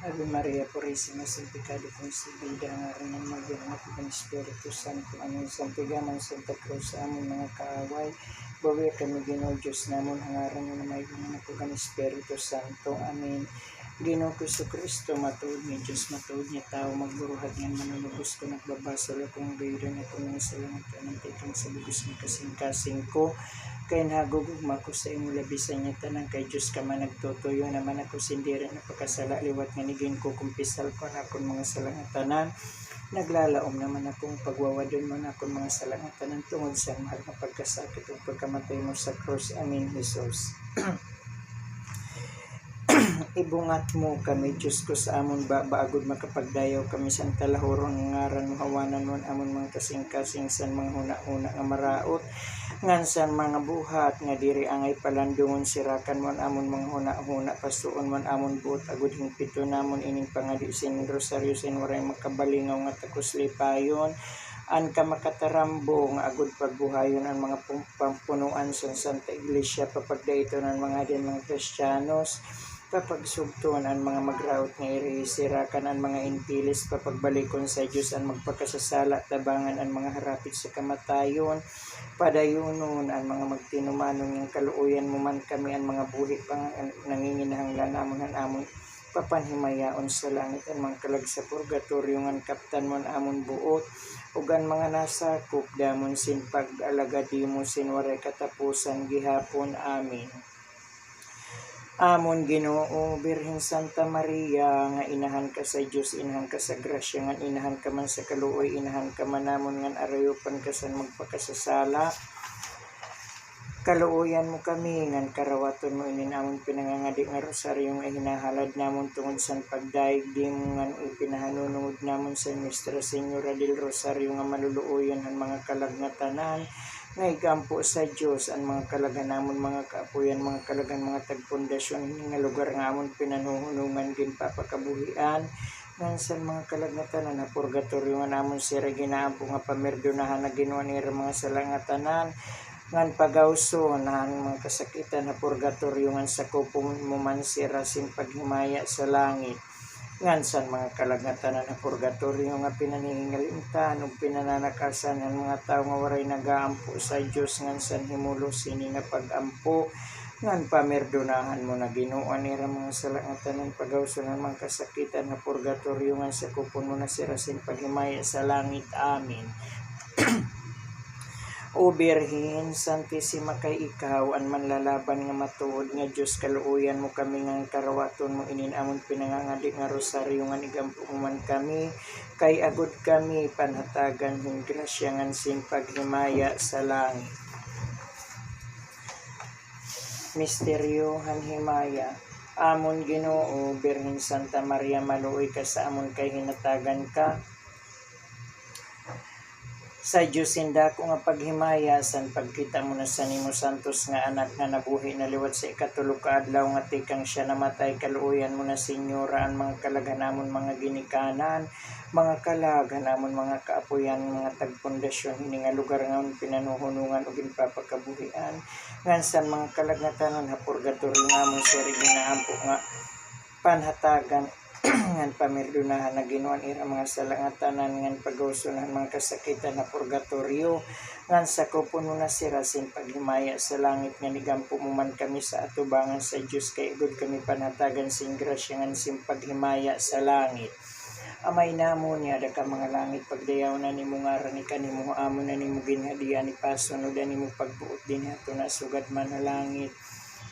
Ave Maria Purísima, sin pecado concebida, ngaran ng Magdalena ng Espiritu Santo, aming santigaman Santa Cruz, sa aming mga kaaway, bawi kami Ginoo Diyos namon, hangaran mo na may mga ng Espiritu Santo, amin. Ginoo Kristo, matuod ni Diyos, matuod niya tao, magburuhat niyan, manunubos ko, nagbabasol akong gayudan na kung mga salamat ka ng tikang sa lubos ng kasing-kasing ko, kaya nagugugma ko sa imong labisan niya tanang kay Diyos ka man nagtutuyo naman ako sindira na pagkasala liwat nga niging ko kumpisal ko na akong mga salangatanan naglalaom naman akong pagwawadon mo na akong mga salangatanan tungod sa mahal na pagkasakit o pagkamatay mo sa cross. Amin, Jesus. Ibungat mo kami, Diyos ko, sa amon baagod makapagdayaw kami sa talahurong ngaran mo hawanan mo amon mga kasing-kasing san mga huna-huna nga maraot ngan san mga buhat nga diri angay palandungon sirakan mo amon mga huna-huna pasuon mo amon buot agud hingpito namon ining pangadi sin rosaryo sin waray makabalingaw nga takos lipayon an ka makatarambo nga agud pagbuhayon ang mga pampunuan sa Santa Iglesia papagdayton ang mga din mga Kristiyanos papagsugton ang mga magraot nga irisirakan ang mga intilis papagbalikon sa Diyos ang magpakasasala tabangan ang mga harapit sa kamatayon padayunon ang mga magtinumanon ng kaluoyan mo man kami ang mga buhi pang nanginginahanglan namon ang amon papanhimayaon sa langit ang mga kalag sa purgatorio ng kaptan mo amon buot ug ang mga nasakop damon sin pag-alagad mo sin waray katapusan gihapon. Amin. Amon Ginoo, Birhen Santa Maria, nga inahan ka sa Dios, inahan ka sa grasya, nga inahan ka man sa kaluoy, inahan ka man namon nga arayopan ka sa magpakasasala. Kaluoyan mo kami, ngan karawaton mo inin amon pinangangadi nga rosaryo nga hinahalad namon tungod sa pagdaig di mo nga ipinahanunungod namon sa Nuestra Señora del Rosario nga maluluoyan ang mga kalagnatanan nga igampo sa Dios ang mga kalagan namon mga kaapuyan mga kalagan mga tagpundasyon nga lugar nga amon pinanuhunungan gin papakabuhian ngan sa mga kalagatanan na purgatorio nga namon sira ginaampo nga pamerdonahan na Ginoo ni mga salangatanan ngan pagawso na ang mga kasakitan na purgatorio ngan sakupon mo man sira sin paghimaya sa langit ngan sa mga kalagatanan na purgatorio nga pinanihingalimtan ug pinananakasan ng mga tao nga waray nagaampo sa Dios ngan sa himulos sini nga pagampo ngan pamerdonahan mo na Ginoo ni mga salangatanan pagawso ng mga kasakitan na purgatorio ngan sakupon mo na sira sin paghimaya sa langit. Amin. O Birhen Santissima, kay ikaw ang manlalaban nga matuod nga Dios kaluoyan mo kami nga karawaton mo inin amon pinangangadi nga rosaryo nga igampo man kami kay agud kami panhatagan hing grasya ngan sin paghimaya sa langit. Misteryo hanhimaya. Amon Ginoo, Birhen Santa Maria, maluoy ka sa amon kay hinatagan ka sa Diyos indako nga paghimaya san pagkita mo na sa nimo santos nga anak nga nabuhi na liwat sa ikatulo ka adlaw nga tikang siya namatay kaluoyan mo na Senyora ang mga kalaganamon mga ginikanan mga kalaganamon mga kaapuyan mga tagpundasyon hini nga lugar nga pinanuhunungan ug ginpapakabuhian ngan san mga kalagatanan ha purgatorio namon sa ginaampo nga panhatagan ngan pamerdonahan na Ginoo ira mga salangatanan ngan pagawsonan mga kasakitan na purgatorio ngan sakupon mo na sira sin paghimaya sa langit nga nigampo mo man kami sa atubangan sa Dios kay igod kami panatagan sin grasya ngan sin paghimaya sa langit. Amay namo niya ka mga langit pagdayaw na nimo ngaran ni kanimo amo na nimo ginhadian ni pasunod nimo pagbuot din ato na sugad man na langit.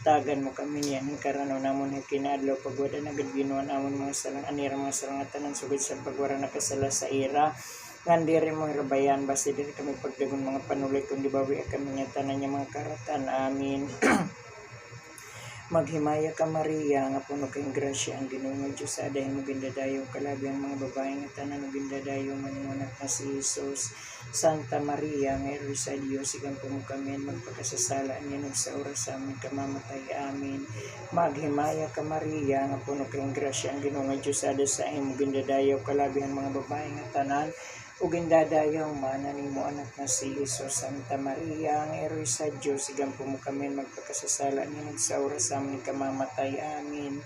Tagan mo kami niyan karano namon kinadlaw pagwada na gid Ginoo namon mga salang anira mga salangatanan sugod sa pagwara nakasala sa ira ngan diri mo rabayan basta diri kami pagdagon mga panuloy kundi bawi kami nga tanan niya mga karatan. Amin. Maghimaya ka Maria nga puno kang grasya ang Ginoo nga Dios sa adayon mo gindadayo kalabi ang mga babae nga tanan mo gindadayo man mo anak na si Jesus. Santa Maria nga sa Dios igampo mo kami magpakasasala niya sa oras sa aming kamamatay. Amin. Maghimaya ka Maria nga puno kang grasya ang Ginoo nga Dios sa adayon sa imo gindadayo kalabi ang mga babae nga tanan ug indadayaw man nimo anak na si Jesus. Santa Maria ang ero sa Dios igampo mo kami magpakasasala niya sa oras sa aming kamamatay. Amin.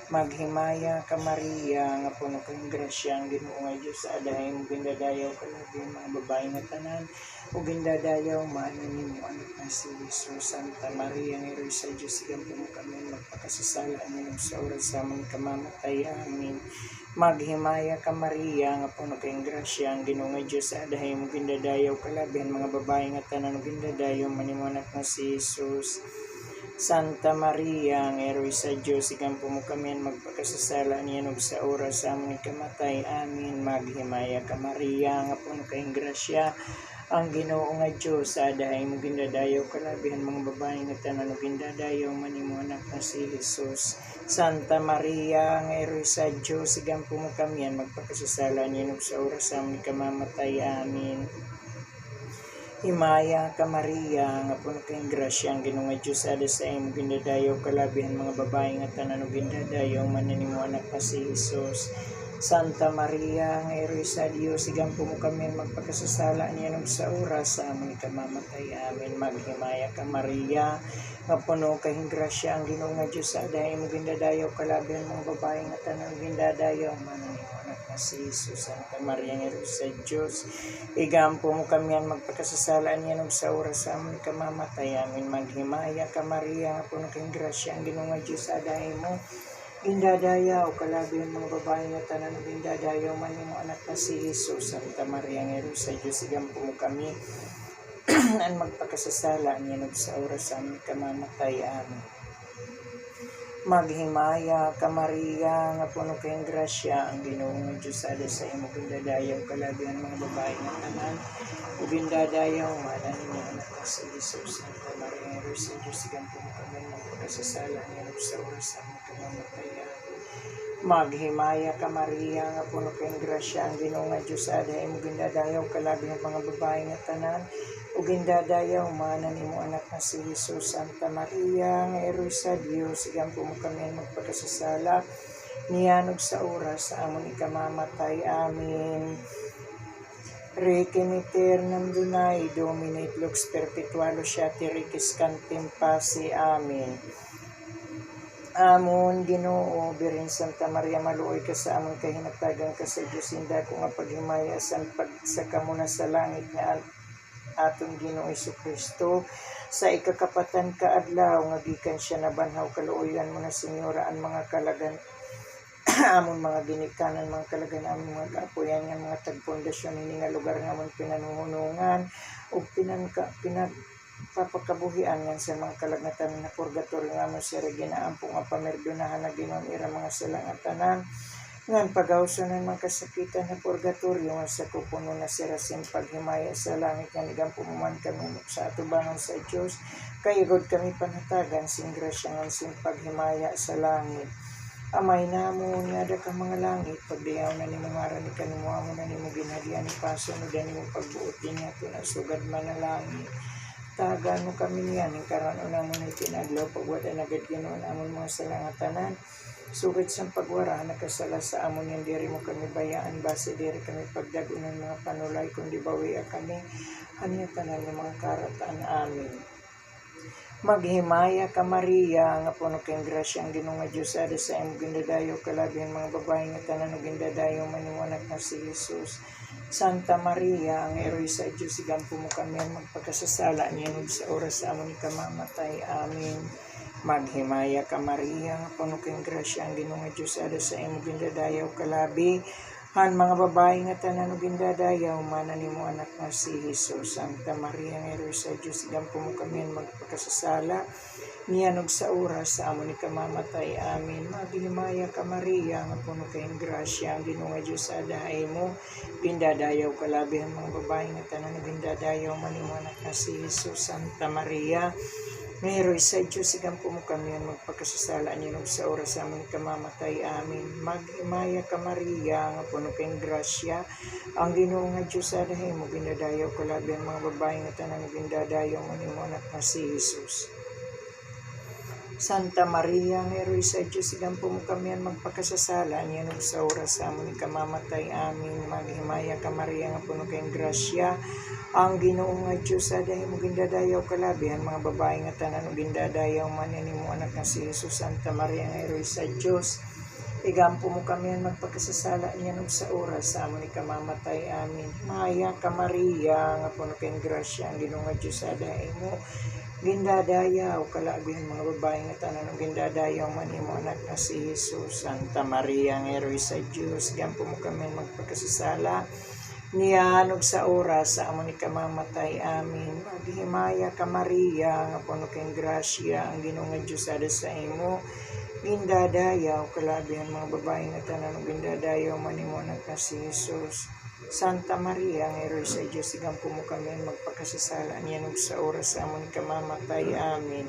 Maghimaya ka Maria, nga puno kang grasya, ang Ginoo nga Dios sa adahay mo gindadayaw kalabi mga babae nga tanan, ug gindadayaw maanan nimo anak nga si Jesus. Santa Maria, nga Iro sa Dios, igampo mo kami magpakasasala nimo sa oras sa aming kamamatay. Amen. Maghimaya ka Maria, nga puno kang grasya, ang Ginoo nga Dios sa adahay mo gindadayaw kalabi mga babae nga tanan, ug gindadayaw manimo anak nga si Jesus. Santa Maria, ang Ero sa Diyos, igampo mo kami magpakasasala niyan ug sa oras sa aming kamatay. Amen. Maghimaya ka Maria, nga puno kayong grasya, ang Ginoo nga Diyos sa adahay mo gindadayaw kalabihan mga babae nga tanan ug gindadayaw manimo anak nga si Jesus. Santa Maria, ang Ero sa Diyos, igampo mo kami magpakasasala niyan ug sa oras sa aming kamamatay. Amen. Himaya ka Maria, nga puno kayong grasya, ang Ginoo nga Dios ada sa imo gindadayaw kalabihan mga babae nga tanan ug gindadayaw mananimo anak nga si Jesus. Santa Maria, nga Ero sa Dios, igampo mo kami magpakasasala niyan ug sa oras sa aming kamamatay. Amen. Maghimaya ka Maria, nga puno kayong grasya, ang Ginoo nga Dios ada imo gindadayaw kalabihan mga babae nga tanan ug gindadayaw mananimo anak nga si Jesus. Santa Maria, nga Ero sa Dios, igampo mo kami magpakasasalaan niyan ug sa oras sa aming kamamatay. Amen. Maghimaya ka Maria, nga puno kayong grasya, ang Ginoo nga Dios adahay mo gindadayaw kalabihan mga babae nga tanan ug gindadayaw manimo anak nga si Jesus. Santa Maria, nga Ero sa Dios, igampo mo kami ang magpakasasala niyan ug sa oras sa aming kamamatay. Amen. Maghimaya ka Maria, nga puno kayong grasya, ang Ginoo nga Dios ada sa imo gindadayaw kalabihan mga babae nga tanan ug gindadayaw mananimo anak nga si Jesus. Santa Maria, nga Ero sa Dios, igampo mo kami magpakasasala niyan ug sa oras sa aming kamamatay. Maghimaya ka Maria, nga puno kayong grasya, ang Ginoo nga Dios ada imo gindadayaw kalabihan mga babae nga tanan ug gindadayaw mananimo anak nga si Jesus. Santa Maria, nga Ero sa Dios, igampo mo kami magpakasasala niyan ug sa oras sa among ikamamatay. Amen. Requiem aeternam Donae, Domine et lux perpetualis Sati Requiescantem Pacem. Amen. Amon Ginoo, Birhen Santa Maria, maluoy ka sa among kahinatagan ka sa Dios, hinda ko nga paghimaya sa pagsaka mo na sa langit nga atong Ginoo Jesucristo, sa ikakapatan kaadlaw nga gikan siya nabanhaw kaluoyan mo na Senyora ang mga kalagan amon mga ginikanan, mga kalagan amon mga kaapuyan nga mga tagpundasyon ini nga lugar nga amon pinanuhunungan ug papakabuhian nga sa mga kalagatan na purgatorio nga mo si Regina ampo nga pamerdonahan na Ginoon ira mga sala nga tanan ngan pagawson ng mga kasakitan na purgatorio nga sa kupuno na sirasin paghimaya sa langit nga nigampo mo man kami sa atubangan sa Dios kayugod kami panhatagan sing grasya nga sing paghimaya sa langit. Amay namo nga ka mga langit, pagdayaw na nimo ngaran ni kanimo amo na nimo ginhalian ni paso no nimo pagbuot din ato na sugad man na langit. Tagan mo kami niyan, ang karon na mo na itinadlaw, pagwada na agad Ginoon amon mga salangatanan, sugad sa pagwara, nakasala sa amon yan, diri mo kami bayaan, base diri kami pagdagunan mga panulay, kundi bawiya kami, hanyatanan ng mga karataan. Amen. Maghimaya ka Maria, nga puno kayong grasya, ang Ginoo nga Dios ada sa imo gindadayaw kalabihan mga babae nga tanan ug gindadayaw manimo anak nga si Jesus. Santa Maria, ang Ero sa Dios, igampo mo kami magpakasasala niyan ug sa oras sa among kamamatay. Amen. Maghimaya ka Maria, nga puno kayong grasya, ang Ginoo nga Dios ada sa imo gindadayaw kalabi han mga babae nga tanan ug gindadayaw mananimo anak nga si Jesus. Santa Maria, nga Ero sa Dios, igampo mo kami magpakasasala niyan ug sa oras sa among kamamatay. Amen. Maghimaya ka Maria, nga puno kayong grasya, ang Ginoo nga Dios adahay mo gindadayaw kalabihan mga babae nga tanan ug gindadayaw manimo anak nga si Jesus. Santa Maria, nga Ero sa Dios, igampo mo kami magpakasasala niyan ug sa oras sa among kamamatay. Amen. Maghimaya ka Maria, nga puno kayong grasya, ang Ginoo nga Dios adahay mo gindadayaw kalabihan mga babae nga tanan ug gindadayaw manimo anak nga si Jesus. Santa Maria, nga Ero sa Dios, igampo mo kami magpakasasala niyan ug sa oras sa among kamamatay. Amen. Maghimaya ka Maria, nga puno kayong grasya, ang Ginoo nga Dios adahay mo gindadayaw kalabihan mga babae nga tanan ug gindadayaw mananimo anak nga si Jesus. Santa Maria, nga Ero sa Dios, Igampo mo kami ang magpagkasasala niya nung sa oras sa amon ni kamamatay amin. Maya ka Maria, nga puno kayong grasya, ang Ginoo nga Diyos adahay mo. Gindadayaw, kalaabihan mga babae nga tanan, ang gindadayaw man imo anak na si Jesus. Santa Maria, ang Heroy sa Diyos, gampo mo kami magpagkasasala niyan og sa oras sa amon ni kamamatay amin. Maghimaya ka Maria, nga puno kayong grasya, ang Ginoo nga Diyos ada sa imo. Gindadayaw, kalabihan mga babae nga tanan, gindadayaw man imo anak na si Jesus. Santa Maria, ang Heroy sa Diyos, igampo mo kami magpakasasala niyan og sa oras sa amon ni kamamatay amin.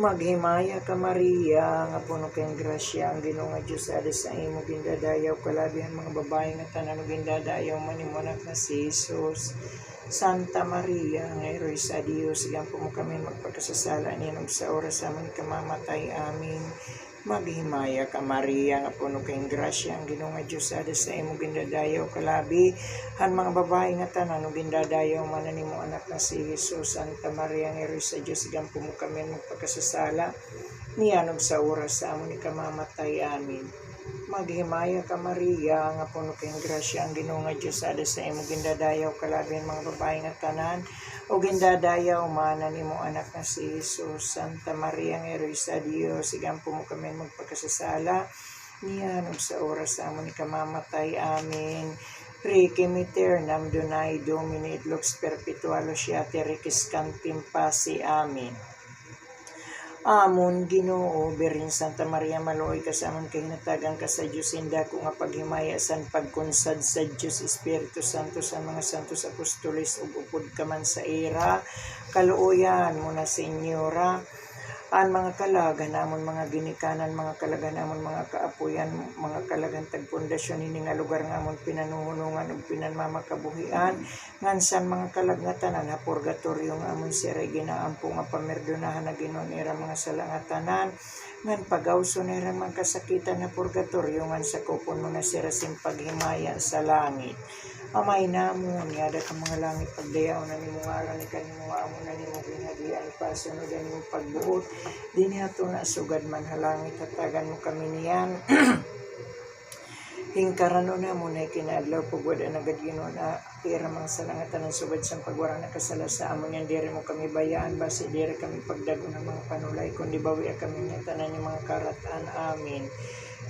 Maghimaya ka Maria, nga puno kayong grasya, ang Ginoo nga Diyos ada sa imo. Gindadayaw, kalabihan mga babae nga tanan, gindadayaw man imo anak na si Jesus. Santa Maria, ang Heroy sa Diyos, igampo mo kami magpagkasasala niyan og sa oras sa amon kamamatay amin. Maghimaya ka Maria, nga puno kayong grasya, ang Ginoo nga Diyos ada sa imo. Gindadayaw kalabi han mga babae nga tanan, gindadayaw man nimo anak na si Jesus. Santa Maria, ang Heroy sa Diyos, igampo mo kami magpagkasasala niyan og sa oras sa amon ni kamamatay amin. Maghimaya ka Maria, nga puno kayong grasya, ang Ginoo nga Diyos ada sa imo. Gindadayaw kalabi mga babae nga tanan, o gindadayaw man nimo anak na si Jesus. Santa Maria, ang Heroy sa Diyos, igampo mo kami magpagkasasala niyan og sa oras sa amon ni kamamatay amin. Requiem aeternam donai Domini et lux perpetuale siate requiescantem pasi amin. Amon Ginoo, Birhen Santa Maria, maluoy ka sa amon kay natagang ka sa Diyos, hinda ko nga paghimaya san pagkunsad sa Diyos Espiritu Santo sa mga santos apostoles, ug upod ka man sa ira, kaluoyan mo na Senyora. Ang mga kalagan namon mga ginikanan, mga kalagan namon mga kaapuyan, mga kalagan tagpundasyon ini nga lugar nga amon pinanuhunungan ug pinanmamakabuhian, ngansan mga kalagngatanan ha purgatorio nga amon sira ginaampo nga pamerdonahan na Ginoon ira mga sala nga tanan, ngan pagawson ira mga kasakitan na purgatorio, ngan sa kupon mo na sira sim paghimaya sa langit. Amay namon, yada ka mga langit, pagdayaw na nimo ngaran ni kanimo amo na nimo ginhadian pasunod na nimo pagbuot, dinhi ato na sugad man halangit, hatagan mo kami niyan. Hingkarano na mo na kinadlaw pugod ang nagadino na ira mga salangatan ng subad sa pagwarang nakasala sa amon yan, diri mo kami bayaan, basi diri kami pagdago ng mga panulay, kundi bawi kami ng tanan yung mga karataan amin.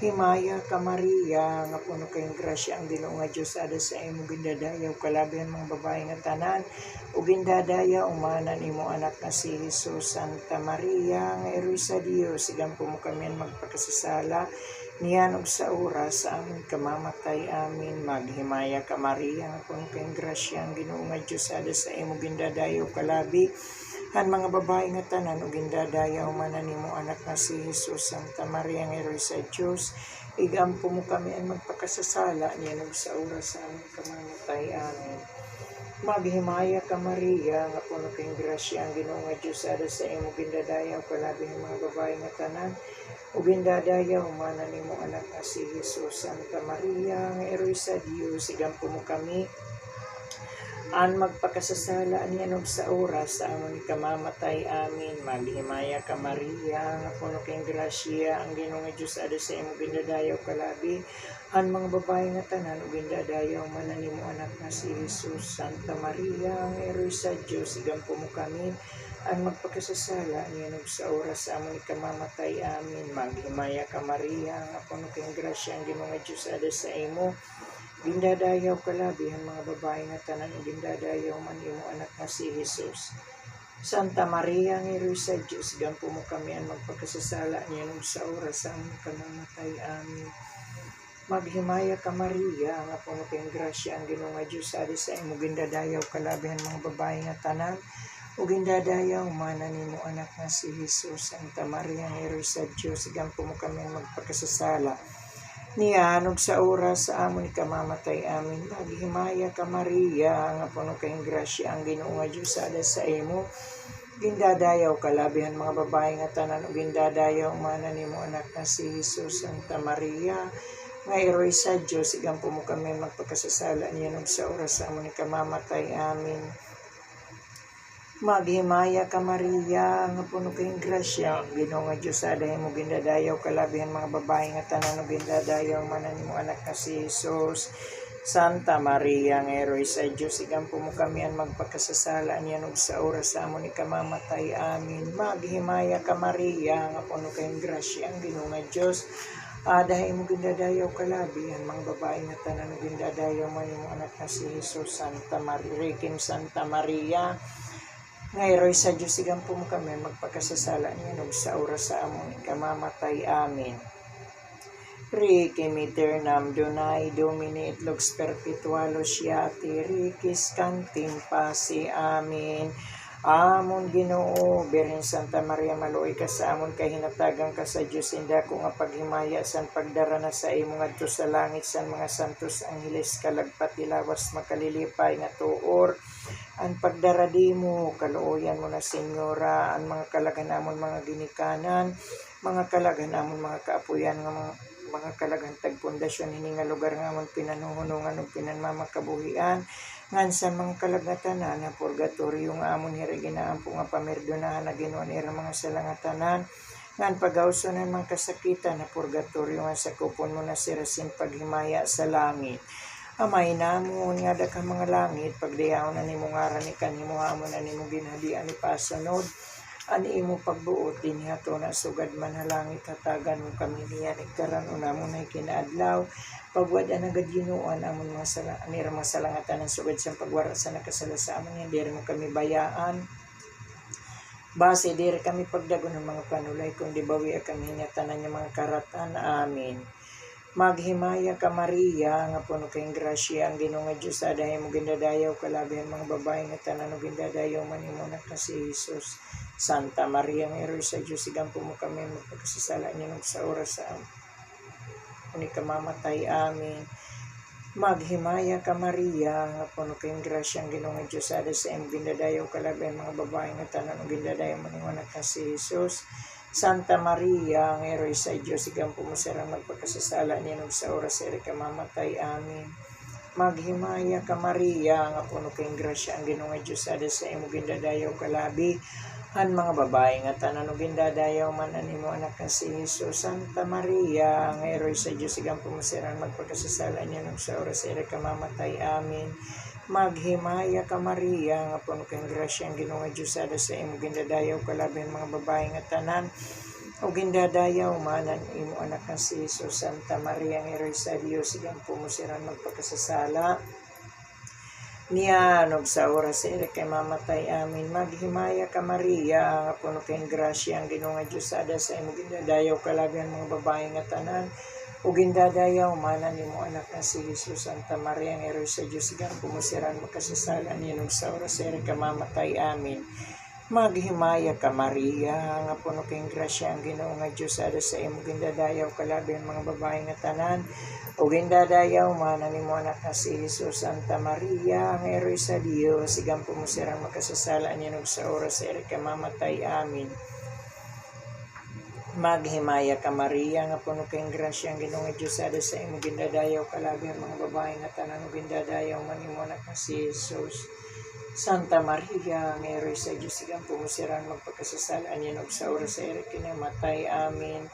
Himaya ka Maria, nga puno kayong grasya, ang Ginoo nga Diyos ada sa imo. Gindadayaw kalabihan mga babae nga tanan, ug gindadayaw umanan imo anak na si Jesus. Santa Maria, nga Heroy sa Dios, igampo mo kami magpakasasala niyan og sa oras sa amon kamamatay amin. Maghimaya ka Maria, nga puno kayong grasya, ang Ginoo nga Diyos ada sa imo. Gindadayaw kalabi han mga babae nga tanan, ug gindadayaw man nimo anak na si Jesus. Santa Maria, ang Heroy sa Diyos, igampo mo kami ang magpakasasala niyan og sa oras sa amon kamamatay amin. Maghimaya ka Maria, nga puno kayong grasya, ang Ginoo nga Diyos ada sa imo. Gindadayaw kalabi ng mga babae nga tanan, ug gindadayaw man nimo anak na si Jesus. Santa Maria, ang Heroy sa Diyos, igampo mo kami ang magpakasasala niyan og sa oras sa amon kamamatay amin. Maghimaya ka Maria, nga puno kayong grasya, ang Ginoo nga Diyos ada sa imo. Gindadayaw kalabi ang mga babae nga tanan, ug gindadayaw man nimo anak na si Jesus. Santa Maria, ang Heroy sa Diyos, igampo mo kami ang magpakasasala niyan og sa oras sa amon kamamatay amin. Maghimaya ka Maria, nga puno kayong grasya, ang Ginoo nga Diyos ada sa imo. Gindadayaw kalabi ang mga babae nga tanan, ug gindadayaw man imo anak na si Jesus. Santa Maria, ang Heroy sa Diyos, gampo mo kami ang magpagkasasala niyan og sa oras sa amon kamamatay amin. Maghimaya ka Maria, nga puno kayong grasya, ang Ginoo nga Diyos ada sa imo. Gindadayaw kalabi ang mga babae nga tanan, ug gindadayaw man nimo anak na si Jesus. Santa Maria, ang Heroy sa Diyos, gampo mo kami ang magpagkasasala niyan og sa oras sa amon kamamatay amin. Maghimaya ka Maria, nga puno kayong grasya, ang Ginoo nga Diyos ada sa imo. Gindadayaw kalabihan mga babae nga tanan, ug gindadayaw man nimo anak na si Jesus. Santa Maria, nga Heroy sa Diyos, igampo mo kami magpakasasala niyan og sa oras sa amon kamamatay amin. Maghimaya ka Maria, nga puno kayong grasya, Ginoo nga Dios adahay mo gindadayaw kalabihan mga babae nga tanan gindadayaw manan mo anak nga si Jesus. Santa Maria nga Heroy sa Dios, igampo mo kami ang magpakasasala niyan ug sa oras sa amon ikamamatay. Amin. Maghimaya ka Maria, nga puno kayong grasya, ang Ginoo nga Dios adahay mo gindadayaw kalabihan mga babae nga tanan gindadayaw manan mo anak nga si Jesus. Santa Maria, Requiem Santa Maria nga Heroy sa Diyos, igampo mo kami magpakasasala niya ug sa oras sa amon ikamamatay. Amin. Requiem aeternam Donai Domini et lux perpetualos Yati Riquis cantim pasi. Amin. Amon Ginoo, Birhen Santa Maria, maluoy ka sa amon kay hinatagan ka sa Dios, inda ko nga paghimaya san pagdara na sa imo ngadto sa langit san mga santos angheles kalagpati lawas makalilipay nga tuor ang pagdaradi mo kaluoyan mo na Senyora ang mga kalaganamon mga ginikanan, mga kalaganamon mga kaapuyan nga mga kalagan tagpundasyon hini nga lugar nga amon pinanuhunungan ug pinanmamakabuhian ngan sa mga kalagatanan na purgatorio nga amon hiriginaampo nga pamerdonahan na Ginoo ira mga salangatanan ngan pagawson ng mga kasakitan na purgatorio nga sakupon mo na sirasin paghimaya sa langit. Amay namon nga da ka mga langit pagdayaon na nimo ngaran ni kanimo hamon na nimo ginhadian ni pasunod ani imo pagbuot dinhi ato na sugad man ha langit hatagan mo kami niya nagkaran una mo na kinaadlaw pagwad anagad Ginuan amon mga anira masalangatan ng sugad sa pagwara sa nakasala sa amon nga diri mo kami bayaan base diri kami pagdagon ng mga panulay kundi bawi kami nga tanan nga mga karatan. Amin. Maghimaya ka Maria, nga puno kayong grasya, ang Ginoo nga Dios adahay mo gindadayaw kalabihan mga babae nga tanan gindadayaw man imo anak nga si Jesus. Santa Maria nga Heroy sa Dios, igampo mo kami magpakasasala niyo sa oras sa ikamamatay. Amin. Maghimaya ka Maria, nga puno kayong grasya, ang Ginoo nga Dios adahay sa imo gindadayaw kalabihan mga babae nga tanan gindadayaw man imo anak nga si Jesus. Santa Maria, ang Heroy sa Diyos, igampo mo sarang magpakasasala niya sa oras sa ikamamatay. Amin. Maghimaya ka Maria, nga puno kayong grasya, ang Ginoo nga Diyos ada sa imo gindadayaw kalabi han mga babae nga tanan gindadayaw man animo anak nga si Jesus. Santa Maria, ang Heroy sa Diyos, igampo mo sarang magpakasasala niya sa oras sa ikamamatay. Amin. Maghimaya ka Maria, nga puno kayong grasya, ang Ginoo nga Dios ada sa imo gindadayaw kalabihan mga babae nga tanan o gindadayaw manan imo anak nga si Jesus. Santa Maria, ang Heroy sa Dios, igampo mo sarang magpakasasala niya ug sa oras sa ikamamatay. Amin. Maghimaya ka Maria, nga puno kayong grasya, ang Ginoo nga Dios ada sa imo gindadayaw kalabihan mga babae nga tanan o gindadayaw manan nimo anak nga si Jesus. Santa Maria, ang Heroy sa Dios, igampo mo sarang magkasasala niya sa oras sa ikamamatay. Amin. Maghimaya ka Maria, nga puno kayong grasya, ang Ginoo nga Dios ada sa imo gindadayaw kalabihan mga babae nga tanan o gindadayaw manan nimo anak nga si Jesus. Santa Maria, ang Heroy sa Dios, igampo mo sarang magkasasala niya sa oras sa ikamamatay. Amin. Maghimaya ka Maria, nga puno kayong grasya, ang Ginoo nga Dios ada sa imo gindadayaw kalabihan mga babae nga tanan gindadayaw man imo anak nga si Jesus. Santa Maria, ang Heroy sa Dios, igampo mo sarang magpakasasala niya sa oras sa ikamamatay. Amin.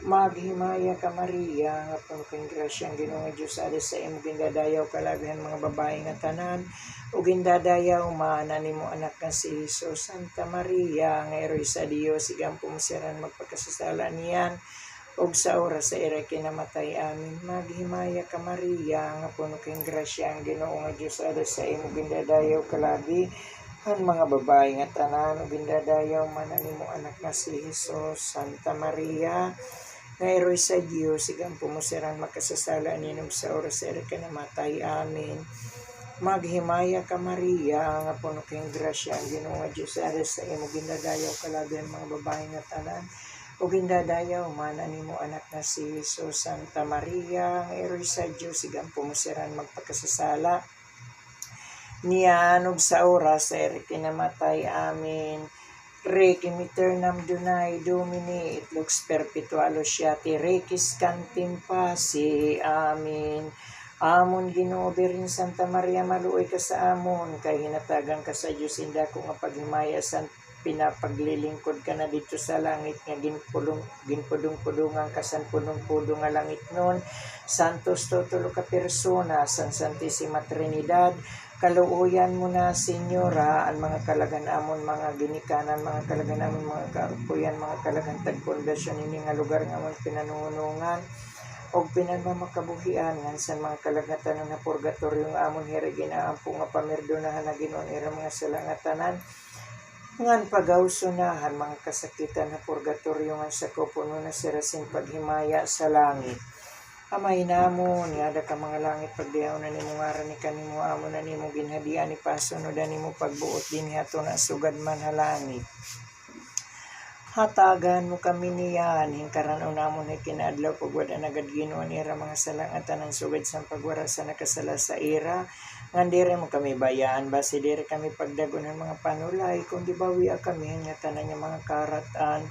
Maghimaya ka Maria, nga puno kayong grasya, ang Ginoo nga Dios ada sa imo gindadayaw kalabihan mga babae nga tanan o gindadayaw manan nimo anak nga si Jesus. Santa Maria, ang Heroy sa Dios, igampo mo sarang magpakasasala niyan ug sa oras sa ikamamatay. Amin. Maghimaya ka Maria, nga puno kayong grasya, ang Ginoo nga Dios ada sa imo gindadayaw kalabi ang mga babae nga tanan ug gindadayaw manan nimo anak nga si Jesus. Santa Maria, nga Heroy sa Dios, igampo mo sarang makasasala niyo sa oras sa ikamamatay. Amin. Maghimaya ka Maria, nga puno kayong grasya, ang Ginoo nga Dios ada sa imo gindadayaw kalabihan mga babae nga tanan o gindadayaw manan nimo anak nga si Jesus. Santa Maria, ang Heroy sa Dios, igampo mo sarang magpakasasala niyan ug sa oras sa ikamamatay. Amin. Requiem aeternam Donai Domini et lux perpetualos Yati Requis cantim pasi. Amin. Amon Ginoo Birhen Santa Maria maluoy ka sa amon kay hinatagan ka sa Dios inda ko nga paghimaya sa pinapaglilingkod ka na dito sa langit nga ginpudong-pudungan ka san pudong-pudong nga langit nun. Santos tutulo ka persona san Santissima Trinidad kaluoyan mo na Senyora ang mga kalagan-amon mga ginikanan mga kalagan-amon mga kaapuyan mga kalagantag pundasyon ini nga lugar nga amon pinanunungan og pinanmamakabuhian ngansan mga kalagatan na purgatorio nga amon hirigin aampo nga pamirdonahan na Ginoon ira mga sala nga tanan ngan pagawsunahan mga kasakitan na purgatorio nga sa kupuno na sirasin paghimaya sa langit. Amay namon yada ka mga langit pagdiaw na nimo ngaran ni kanimo amo na nimo ginhadian ni pasunodan nimo pagbuot dinhi ato na sugad man ha langit. Hatagan mo kami niyan hingkaran namon ay kinaadlaw pagwada nagad Ginoo ira mga sala nga tanan sugad sa pagwara sa nakasala sa ira ngan dire mo kami bayaan base dire kami pagdagon ng mga panulay kung gibawi kami nga tanan nga mga karatan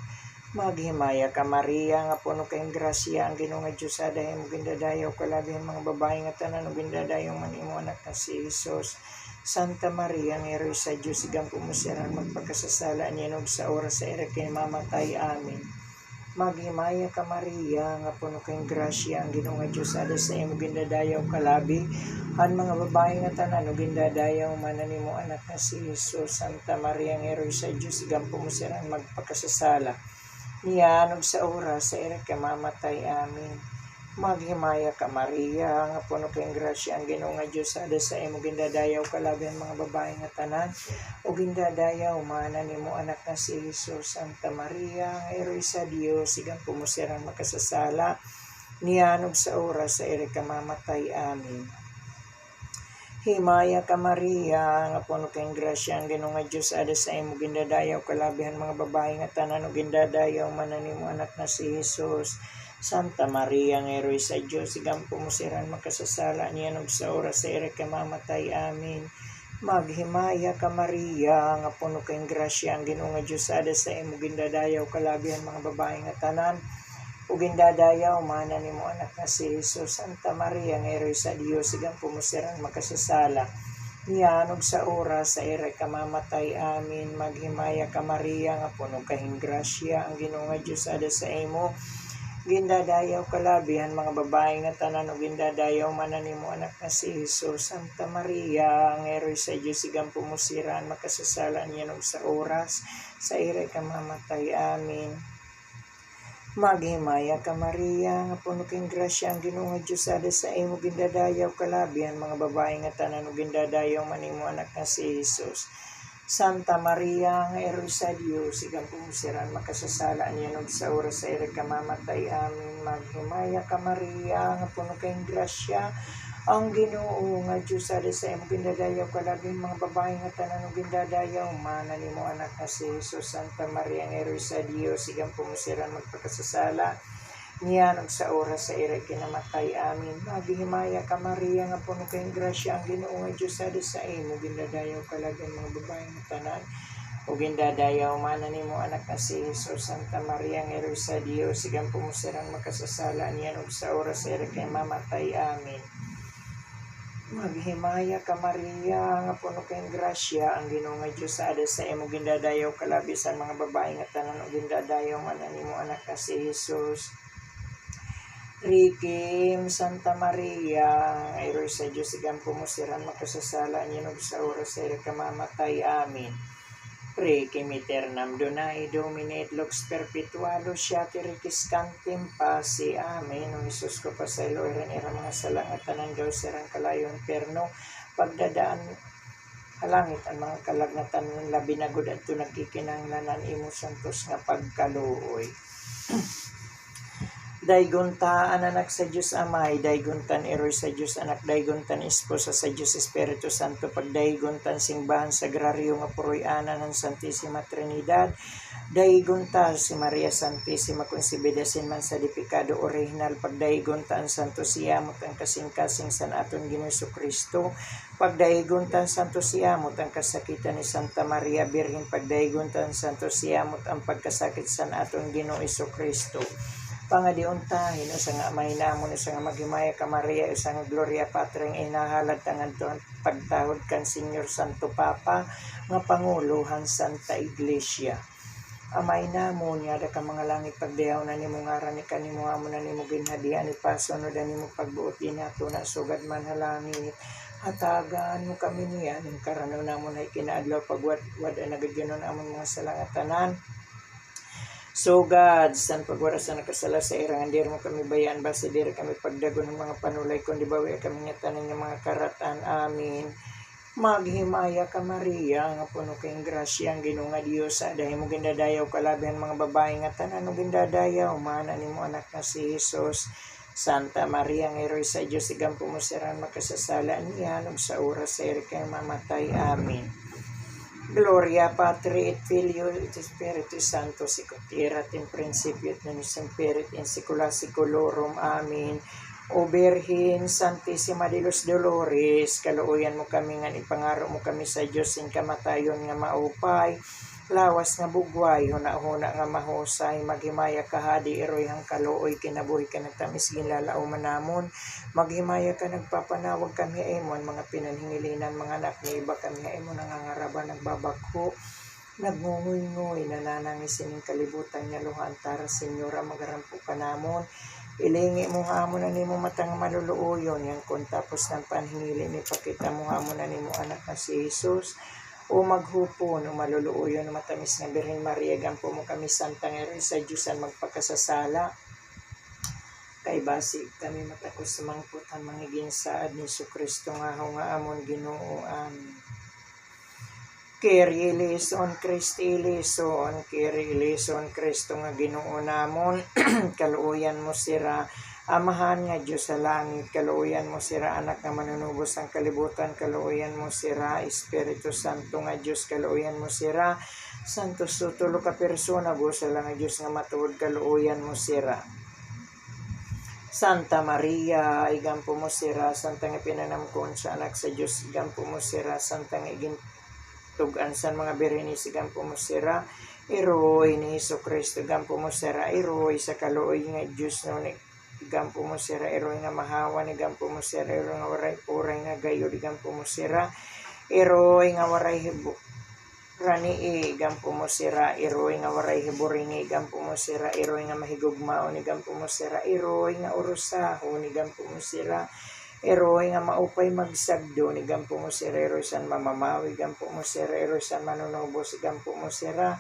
maghimaya ka Maria nga puno kayong grasya ang Ginoo nga Dios adahay mo gindadayaw kalabi ang mga babae nga tanan ug gindadayaw man imo anak nga si Hesus. Santa Maria nga Heroy sa Dios sigang pumusiran magpakasasala niya og sa oras sa ira kay mamatay amin. Maghimaya ka Maria nga puno kayong grasya ang Ginoo nga Dios ada sa imo gindadayaw kalabi ang mga babae nga tanan ug gindadayaw man nimo anak nga si Hesus. Santa Maria nga Heroy sa Dios sigang pumusiran magpakasasala niya og sa oras sa ira kay mamatay amin. Maghimaya ka Maria nga puno kayong grasya ang Ginoo nga Dios ada sa imo gindadayaw kalabi ang mga babae nga tanan ug gindadayaw man nimo anak nga si Hesus. Santa Maria nga Heroy sa Dios sigang pumusiran makasasala niya og sa oras sa ira kay mamatay amin. Himaya ka Maria nga puno kayong grasya ang Ginoo nga Dios ada sa imo gindadayaw kalabi ang mga babae nga tanan ug gindadayaw man nimo anak nga si Hesus. Santa Maria nga Heroy sa Dios sigang pumusiran makasasala niya og sa oras sa ira kay mamatay amin. Maghimaya ka Maria nga puno kayong grasya ang Ginoo nga Dios ada sa imo gindadayaw kalabi ang mga babae nga tanan ug gindadayaw man nimo anak nga si Hesus. Santa Maria nga Heroy sa Dios sigang pumusiran makasasala niya og sa oras sa ira kay mamatay amin. Maghimaya ka Maria nga puno kayong grasya ang Ginoo nga Dios ada sa imo gindadayaw kalabi ang mga babae nga tanan ug gindadayaw man nimo anak nga si Hesus. Santa Maria nga Heroy sa Dios sigang pumusiran makasasala niya og sa oras sa ira kay mamatay amin. Maghimaya ka Maria nga puno kayong grasya ang Ginoo nga Dios ada sa imo gindadayaw kalabi ang mga babae nga tanan ug gindadayaw man nimo anak nga si Hesus. Santa Maria nga Heroy sa Dios sigang pumusiran makasasala niya og sa oras sa ira kay mamatay amin. Maghimaya ka Maria nga puno kayong grasya ang Ginoo nga Dios ada sa imo gindadayaw kalabi mga babae nga tanan ug gindadayaw man nimo anak nga si Hesus. Santa Maria nga Heroy sa Dios sigang pumusiran magpakasasala niya og sa oras sa ira kay namatay amin. Maghimaya ka Maria nga puno kayong grasya ang Ginoo nga Dios ada sa imo gindadayaw kalabi ang mga babae nga tanan ug gindadayaw man nimo anak nga si Hesus. Santa Maria nga Heroy sa Dios sigang pumusiran makasasala niya og sa oras sa ira kay mamatay amin. Maghimaya ka Maria nga puno kayong grasya ang Ginoo nga Dios ada sa imo gindadayaw kalabi sa mga babae nga tanan ug gindadayaw man nimo anak nga si Hesus. Rikim Santa Maria nga Heroy sa Dios sigang pumusiran makasasala niya og sa oras sa ira kay mamatay amin. Requiem aeternam Donae Domine et lux perpetualis siati requiescantem pasi amen. O Jesus ko pasaylo iran ira mga sala nga tanan gaw sirang kalayo perno pagdadaan halangit ang mga kalagnatan ng labi na gud adto nagkikinahanglanan imo santos nga pagkaluoy. Dayguntaan anak sa Dios Amay, dayguntan Heroy sa Dios anak, dayguntan esposa sa Dios Espiritu Santo, pagdayguntan singbahan sagraryo nga puroy-ana ng Santissima Trinidad, dayguntan si Maria Santissima Concebida sin man sa dipikado original, pagdayguntan Santo Siamot ang kasing-kasing san aton Ginoong Jesucristo, pagdayguntan Santo Siamot ang kasakitan ni Santa Maria Birhen, pagdayguntan Santo Siamot ang pagkasakit san aton Ginoong Jesucristo, pangadiuntahin usa nga may namon usa nga maghimaya ka Maria usa nga Gloria Patri nga inahalad tangan pagtahod kan Senyor Santo Papa nga Panguluhan Santa Iglesia. Amay namon nga da ka mga langit pagdayaw na nimo ngaran ni kanimo amo na nimo ginhadian ni pasunod na nimo pagbuot inato na sugad man halangit. Hatagaan mo kami niyan ang karanaw namon ay kinaadlaw pagwad ang nagagyanon amon mga salangatanan. So God, san pagwara sa nakasala sa irangan, diri mo kami bayaan, basta diri kami pagdagon ng mga panulay, kundi bawi kami nga tanan ng mga karatan. Amin. Maghimaya ka Maria, nga puno kayong grasya, ang Ginoo nga Dios, dahil mo gindadayaw kalabihan mga babae nga tanan, no gindadayaw, mana ni mo anak na si Jesus. Santa Maria, nga Heroy sa Diyos, igampo mo siran makasasala niya, ug sa oras sa iri kayong mamatay. Amin. Gloria Patri et Filio et Spiritus Santo, sicut erat in principio et nun semperit in saecula saeculorum. Amen. O Birhen Santissima de los Dolores, kaluoyan mo kami nga ipangaro mo kami sa Dios in kamatayon nga maupay, lawas nga bugway, huna-huna nga mahusay, maghimaya ka hadi eroy hang kaluoy, kinabuhi ka nagtamis ginlalao manamon, maghimaya ka nagpapanawag kami emon, mga pinanhingilinan mga anak ni iba kami emon nangangaraban nagbabakho, nagngungoy-ngoy, nananangisin ng kalibutan niya luhantara, Senyora magarampo ka namon, ilingi mo hamon na nimo matang maluluoyon, yan kung tapos ng panhingili ni pakita mo hamon na nimo anak na si Jesus, o maghupon o maluluoyon na matamis nga Birhen Maria, gampo mo kami Santang Heroy sa Diyosan magpakasasala, kay basi kami matakos sumangputan mangiging saad ni Kristo nga amon Ginoo. Amen. Kyrie eleison, Christi eleison, Kyrie eleison, Kristo nga Ginoo namon, kaluoyan mo sira, Amahan nga Diyos sa langit, kaluoyan mo sira, anak nga manunubos ang kalibutan, kaluoyan mo sira, Espiritu Santo nga Diyos, kaluoyan mo sira, Santo Sutulo ka persona, busa lang nga Diyos nga matuod, kaluoyan mo sira. Santa Maria, igampo mo sira, Santa nga pinanamkon sa anak sa Diyos, igampo mo sira, Santa nga tugan sa mga Birhenis, igampo mo sira, Heroy ni Jesucristo, igampo mo sira, Heroy sa kaluoy nga Diyos noon, igampo mo sira, Heroy nga mahawan, igampo mo sira, Heroy nga waray puray nga gayo, igampo mo sira, Heroy nga waray hibo rani, igampo mo sira, Heroy nga waray hiburingi, igampo mo sira, Heroy nga mahigugmaon, igampo mo sira, Heroy nga urusahon, igampo mo sira, Heroy nga maupay magsagdo, igampo mo sira, Heroy san mamamawi, igampo mo sira, Heroy san manunubos, igampo mo sira,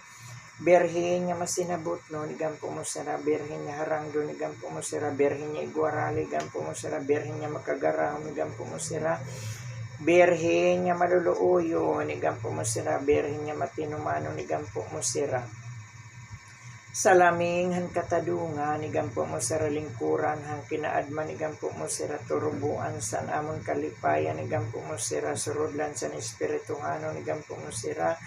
Birhen nga masinabot no, igampo mo sira, Birhen nga harangdo, igampo mo sira, Birhen nga iguarali, igampo mo sira, Birhen nga makagarahon, igampo mo sira, Birhen nga maluluoyo, igampo mo sira, Birhen nga matinumano, igampo mo sira. Salaming han katadungan, igampo mo sira, lingkuran hang kinaadman, igampo mo sira, turubuan san amon kalipayan, igampo mo sira, surudlan san espirituhanon, igampo mo sira,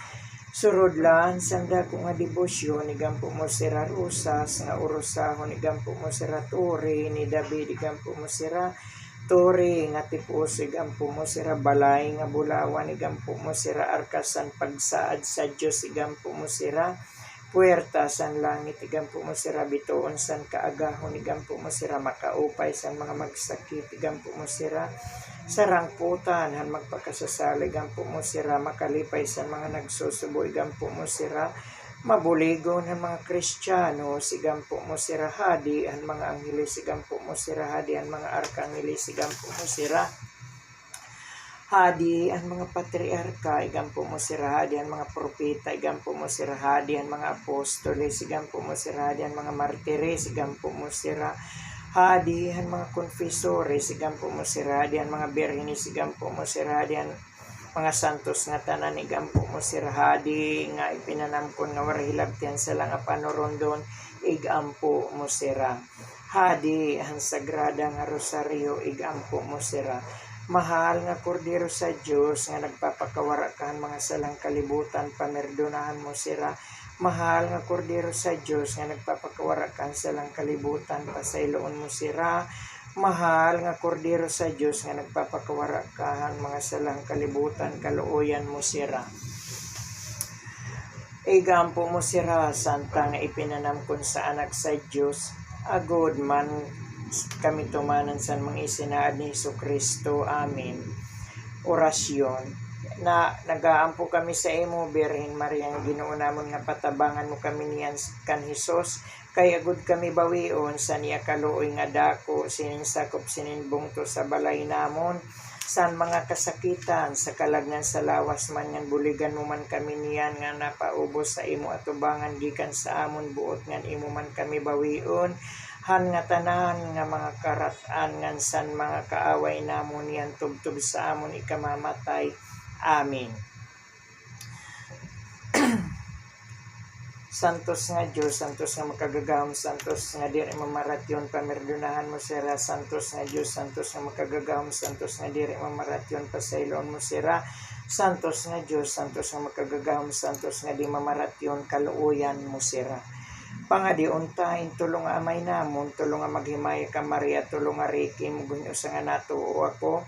surudlan sanda ko nga debosyon, igampo mo sira, rusas nga urusahon, igampo mo sira, turi ni David, igampo mo sira, turi nga tipos, igampo mo sira, balay nga bulawan, igampo mo sira, arkasan pagsaad sa Diyos, igampo mo sira, puwerta san langit, igampo mo sira, bituon san kaagahon, igampo mo sira, makaupay san mga magsakit, igampo mo sira, sarangputan han magpakasasala, igampo mo sira, makalipay sa mga nagsusubo, igampo mo sira, mabuligon han mga Kristiyano, igampo mo sira, hadi han mga angheles, igampo mo sira, hadi han mga arkangheles, igampo mo sira, hadi ang mga patriarka, igampo mo sira, hadi ang mga propeta, igampo mo sira, hadi ang mga apostoles, igampo mo sira, hadi ang mga martires, igampo mo sira, hadi ang mga confessores, igampo mo sira, hadi ang mga Birhenis, igampo mo sira, hadi ang mga santos nga tanan, igampo mo sira, hadi nga ipinanamkon nga warahilabtian sa lang panorondon, igampo mo sira, hadi ang sagrada nga rosaryo, igampo mo sira. Mahal nga kordero sa Diyos nga nagpapakawara ka mga salang kalibutan, pamerdonahan mo sira. Mahal nga kordero sa Diyos nga nagpapakawara ka salang kalibutan, pasayloon mo sira. Mahal nga kordero sa Diyos nga nagpapakawara ka mga salang kalibutan, kaluoyan mo sira. Igampo mo sira, Santa nga ipinanamkon sa anak sa Diyos, agod man kami tumanan sa mga isinaad ni Jesucristo. Amen. Orasyon na nagaampo kami sa imo, Birhen Maria, nga Ginoo namon, nga patabangan mo kami niyan kan Hesus, kay agud kami bawion sa niya kaluoy nga dako, sining sakop sining bungto sa balay namon, san mga kasakitan, sa kalagnan sa lawas man, ngan buligan mo man kami niyan, nga napaubos sa imo atubangan gikan sa amon buot, ngan imo man kami bawion, han nga tanan nga mga karatan, ngan san mga kaaway namon yan tubtub sa amon ikamamatay. Amen. Santos nga Diyos, santos nga makagagahom, santos nga diri mamaratyon, pamerdonahan mo sira. Santos nga Diyos, santos nga makagagahom, santos nga diri mamaratyon, pasayloon mo sira. Santos nga Diyos, santos nga makagagahom, santos nga di mamaratyon, kaluoyan mo sira. Pangadiuntahin, tulong nga amay namon, tulong nga maghimay ka Maria, tulong nga Riki, mugunyo sa nga nato o ako,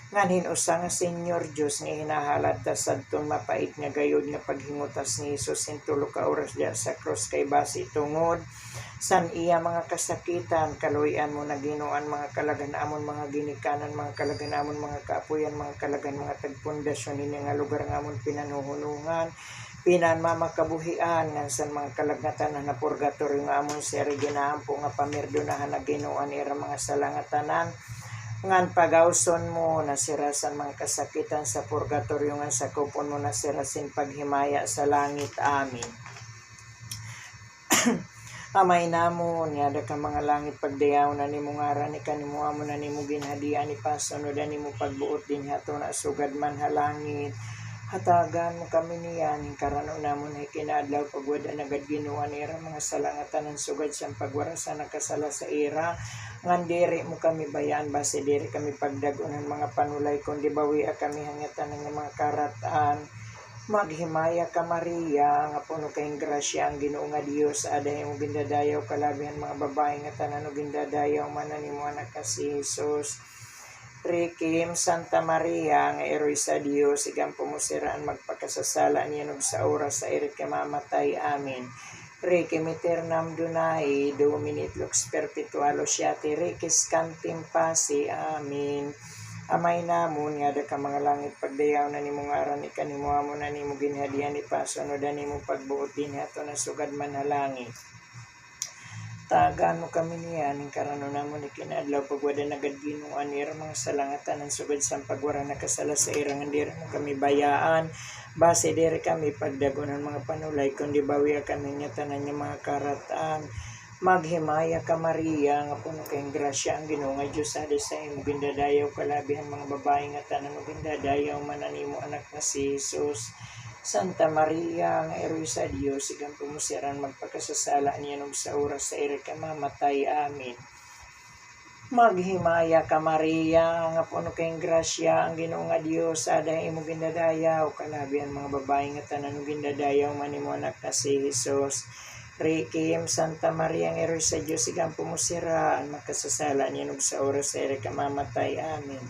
nganhin usa nga Senyor Diyos, nga hinahalad ta sadtong mapait nga gayod nga paghingutas ni Jesus in tulo ka oras diya sa cross, kay basi tungod san iya mga kasakitan, kaluyan mo na Ginuan, mga kalagan-amon, mga ginikanan, mga kalagan-amon, mga kaapuyan, mga kalagan, mga tagpundasyon ini nga lugar nga amon pinanuhunungan, pinan mamakabuhian, nga san mga kalagatan na purgatorio nga amon sir ginaampo, nga pamerdonahan na Ginuan ira mga salangatanan, ngan pagawson mo na sirasan mga kasakitan sa purgatorio, nga sakupon mo na sirasin paghimaya sa langit. Amin. Amay namon, nga ka mga langit, pagdayaw na nimo ngaran, ikanimo amo na nimo ginhadian, ipasunod na nimo pagbuot din hato na sugad man halangit, hatagan mo kami niyan, karano namon ay kinadlaw, pagwada nagad Ginuan ira mga salangatan ng sugad siyang pagwarasan nakasala sa ira, ngan diri mo kami bayaan, base diri kami pagdagunan mga panulay, kundi bawi kami hangatan ng mga karatan. Maghimaya ka Maria, nga puno kayong grasya, ang Ginoo nga Dios, aday mo gindadayaw kalabihan mga babae, nga tanan o gindadayaw manan nimo anak ka si Jesus. Requiem Santa Maria, nga eroy sa Dios, igang pumusiraan magpakasasala niya sa oras sa irit ka mamatay. Amen. Requiem Eternam Donai, Domini et Lux Perpetualo Siate, Requiem Cantim Pasi. Amen. Amay namon, nga ka mga langit, pagdayaw na nimo ngaran, ikanimo amo na nimo ginhadian, ipasunod na nimo pagbuot din hato na sugad man halangit. Tagaan mo kami niyan, karano namon ikinadlaw, pagwada nagad Ginuan ira mga salangatan ng sugad sa pagwara nakasala sa irang, diri mo kami bayaan, base diri kami pagdagunan mga panulay, kundi bawi kami nga tanan nga mga karatan. Maghimaya ka Maria, nga puno kayong grasya, ang Ginoo nga Dios, adi sa imo gindadayaw kalabihan mga babae, nga tanan o gindadayaw mananimo anak na si Jesus. Santa Maria, nga eroy sa Dios, igang pumusiran magpakasasala niya og sa oras sa ira ka mamatay. Amen. Maghimaya ka Maria, nga puno kayong grasya, ang Ginoo nga Dios, adi imo gindadayaw kalabihan mga babae, nga tanan o gindadayaw manimo anak na si Jesus. Requiem Santa Maria, ang eroy sa Diyos, igang pumusiraan makasasala niya sa oras sa ira ka mamatay. Amen.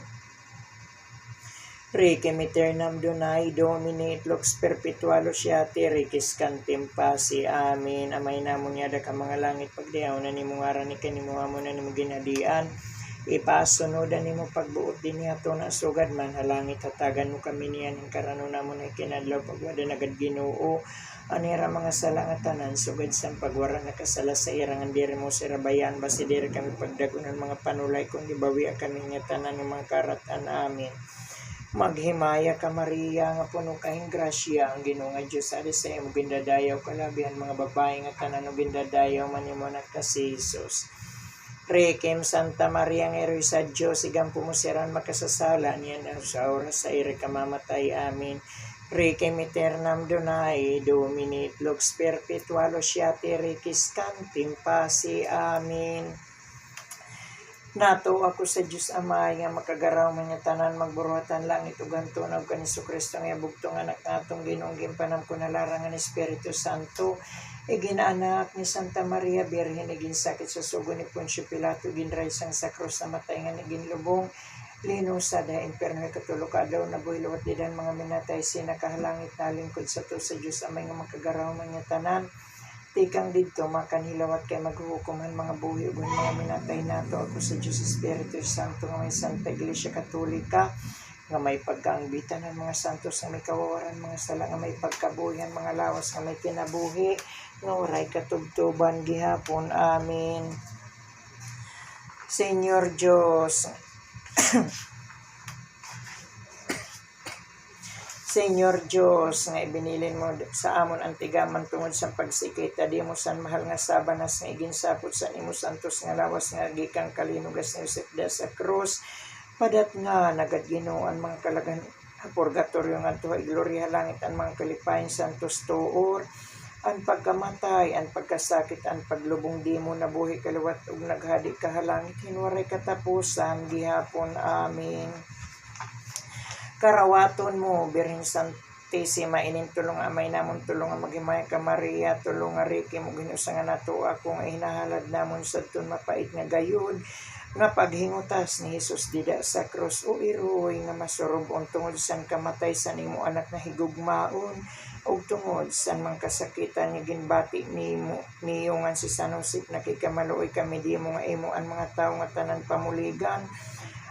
Requiem Eternam Donai, Domini et Lux Perpetualo Siate, Requiem Cantim Pasi. Amen. Amay namon yada ka mga langit, pagdayaw na nimo ngaran, ikanimo amo na nimo ginhadian, ipasunodan nimo pagbuot din hato na sugad man halangit, hatagan mo kami niyan, karano namon ay kinadlaw, pagwada nagad Ginoo, anira mga salangatanan, sugad sa pagwara nakasala sa irang, diri mo sirabayan, basi diri kami pagdagunan mga panulay, kundi bawi kami nga tanan ng mga karatan. Amen. Maghimaya ka Maria, nga puno kayong grasya, ang Ginoo nga Dios, adi sa imo gindadayaw kalabihan mga babae, nga tanan o gindadayaw manimo anak ka si Jesus. Requiem Santa Maria, nga eroy sa Dios, igang pumusiran makasasala niya sa oras sa ira ka mamatay. Amen. Requiem Eternam Donai, Domini et Lux Perpetualo Siate, Requiem Cantim Pasi. Amen. Nato ako sa Diyos Amay, nga makagaraw man nga tanan, magburuhatan langit ug hantunog kan Jesucristo, nga bugtong anak natong Ginoong gimpanam ko nalarangan ni Espiritu Santo, iginaanak ni Santa Maria Birhen, iginsakit sa sugo ni Poncio Pilato, ginraysang sa krus na matay, nga niginlubong lino sa da imperno, katulog adlaw na buhay luwat didan mga minatay, sinakahalangit na lingkod sa to sa Diyos Amay, nga makagaraw man nga tanan, Tikang dito makanhilawat kay maghuhukuman mga buhi ug mga minatay nato ako sa Dios Espiritu Santo nga may Santa Iglesia Katolika nga may pagkaangbitan ng mga santos nga may kawawaran mga sala nga may pagkabuhian mga lawas nga may kinabuhi nga waray katubtuban gihapon. Amen. Señor Dios, Señor Dios, nga ibinilin mo sa amon ang tigaman tungod sa pagsikita di mo san mahal nga sabanas nga iginsapot sa imo santos nga lawas nga gikang kalinugas ni Joseph sa krus padat nga nagadginuan mga kalagan purgatorio nga tuwa gloria langit ang mga kalipayan santos tuor ang pagkamatay, ang pagkasakit, ang paglubong di mo nabuhi kaliwat ug naghadi kahalangit hinwaray katapusan gihapon. Amen. Karawaton mo, Birhen Santisima, inintulong amay namon tulong nga maghimaya ka Maria, tulong nga Riki mo ginusa nga nato ako nga hinahalad namon sa tun mapait nga gayud nga paghingutas ni Jesus dida sa krus o iroy nga masurubon tungod san kamatay sa nimo anak na higugmaon ug tungod san mang kasakitan nga ginbati niyo nga si San Jose nakikamaluoy kami di mo nga imo ang mga tawo nga tanan pamuligan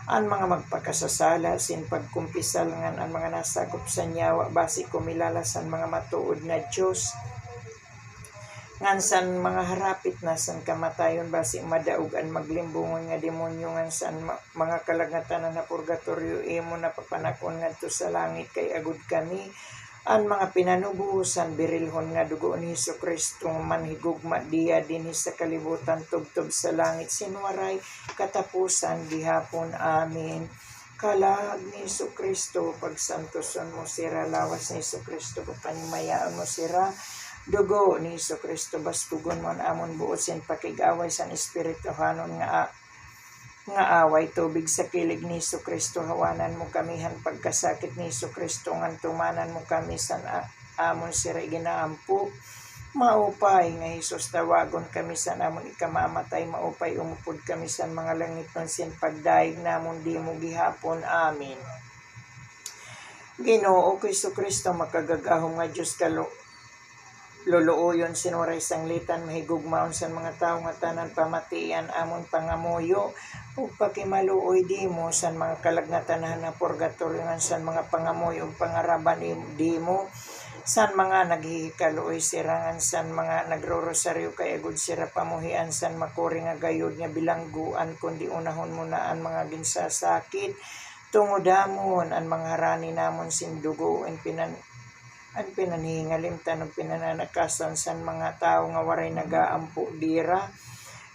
ang mga magpakasasala sin pagkumpisal ngan ang mga nasakop sa nyawa basi kumilala san mga matuod na Dios ngan san mga harapit na san kamatayon basi madaog ang maglimbungon nga demonyo ngan san mga kalagatan na purgatorio imo na papanakon ngadto sa langit kay agud kami ang mga pinanubusan birilhon nga dugo ni Hesukristo manhigugma diya dinhi sa kalibutan tubtob sa langit sinwaray katapusan gihapon. Amen. Kalag ni Hesukristo pagsantoson mo sira lawas ni Hesukristo pagpanimayaan mo sira dugo ni Hesukristo bastugon mo amon buot sin pakig-away san espiritu hanon nga away tubig sa kilig ni Hesukristo hawanan mo kamihan pagkasakit ni Hesukristo ngan tumanan mo kami san amon sira ginaampo maupay nga Hesus tawagon kami san amon ikamamatay maupay umupod kami san mga langit sin pagdaig namon di mo gihapon. Amen. Ginoo ko Hesukristo makagagahom nga Dios luluoyon sinuray sanglitan mahigugmaon sa mga tao nga tanan pamatian amon pangamuyo ug pakimaluoy di mo san mga kalagnatan na purgatorio ngan san mga pangamuyo ug pangaraban di mo san mga naghihikaluoy sirangan san mga nagrorosaryo kay agud sira pamuhian san makuri nga gayud nga bilangguan kundi unahon mo na ang mga ginsasakit tungodamon ang mga harani namon sin dugo ang pinanhingalimtan ug pinananakasan san mga tao nga waray nagaampo dira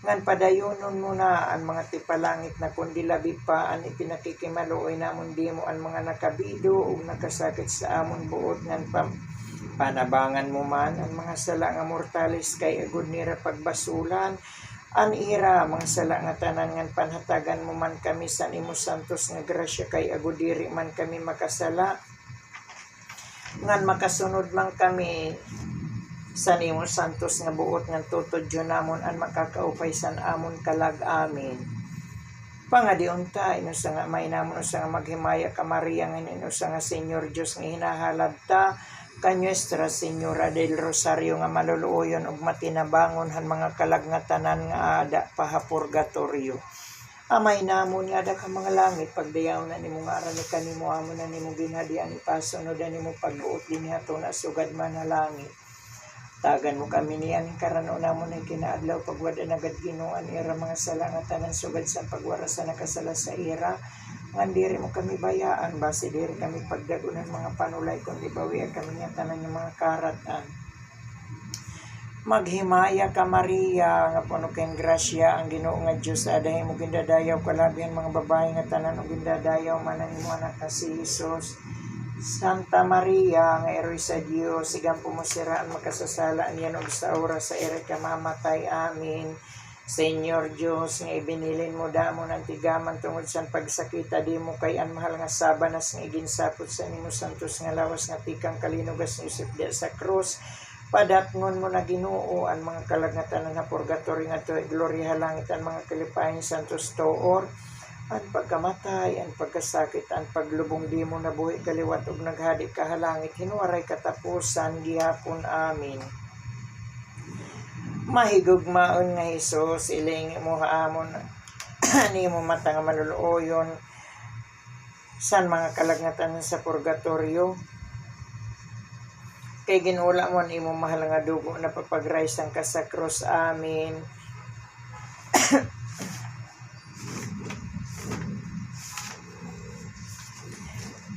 ngan padayonon mo na ang mga tipalangit na kundi labi pa ang ipinakikimaluoy namon dimo ang mga nakabido ug nakasakit sa amon buot ngan panabangan mo man ang mga sala nga mortalis kay agud nira pagbasulan an ira mga sala nga tanan ngan panhatagan mo man kami sa imo santos nga grasya kay agud diri man kami makasala ngan makasunod man kami sa nimo santos nga buot ngan tutudyo namon ang makakaupay san amon kalag. Amen. Pangadiunta inusa nga may namon usa nga maghimaya ka Maria ngin inusa nga Señor Dios nga hinahalad ta ka Nuestra Señora del Rosario nga maluluoyon ug matinabangon han mga kalag nga tanan nga ada paha purgatorio. Amay namon nga ka mga langit pagdayaw na nimo nga aran ni kanimo amon na nimo ginhadian ipasunod na nimo pagbuot dinhi ato na sugad man na langit. Tagan mo kami niyan karano namon ay kinaadlaw pagwada nagad Ginoon ira mga sala nga tanan sugad sa pagwara sa nakasala sa ira ngan diri mo kami bayaan base diri kami pagdagunan mga panulay kundi bawian kami nga tanan ng mga karatan. Maghimaya ka Maria nga puno kayong grasya ang Ginoo nga Dios adahi mo gindadayaw kalabihan mga babae nga tanan og gindadayaw man ang imo anak nga si Jesus. Santa Maria nga eroy sa Dios sigampo mo siraan makasasala niyan og sa oras sa ere ka mamatay. Amen. Señor Dios nga ibinilin mo damon ang tigaman tungod sa pagsakita di mo kay ang mahal nga sabanas nga iginsapot sa nimo santos nga lawas nga tikang kalinugas ni Joseph sa krus padatngon mo na Ginoo ang mga kalagatan na purgatorio nga to gloria langit ang mga kalipayan santos tuor ang pagkamatay ang pagkasakit ang paglubong di mo nabuhi kaliwat ug naghadi kahalangit hinwaray katapusan gihapon. Amen. Mahigugmaon nga Hesus, ilingi mo haamon ani mo matang maluluoyon san mga kalagngatan sa purgatorio. Kay ginula mo ang imong mahal nga dugo na papag-rise ka sa cross amin.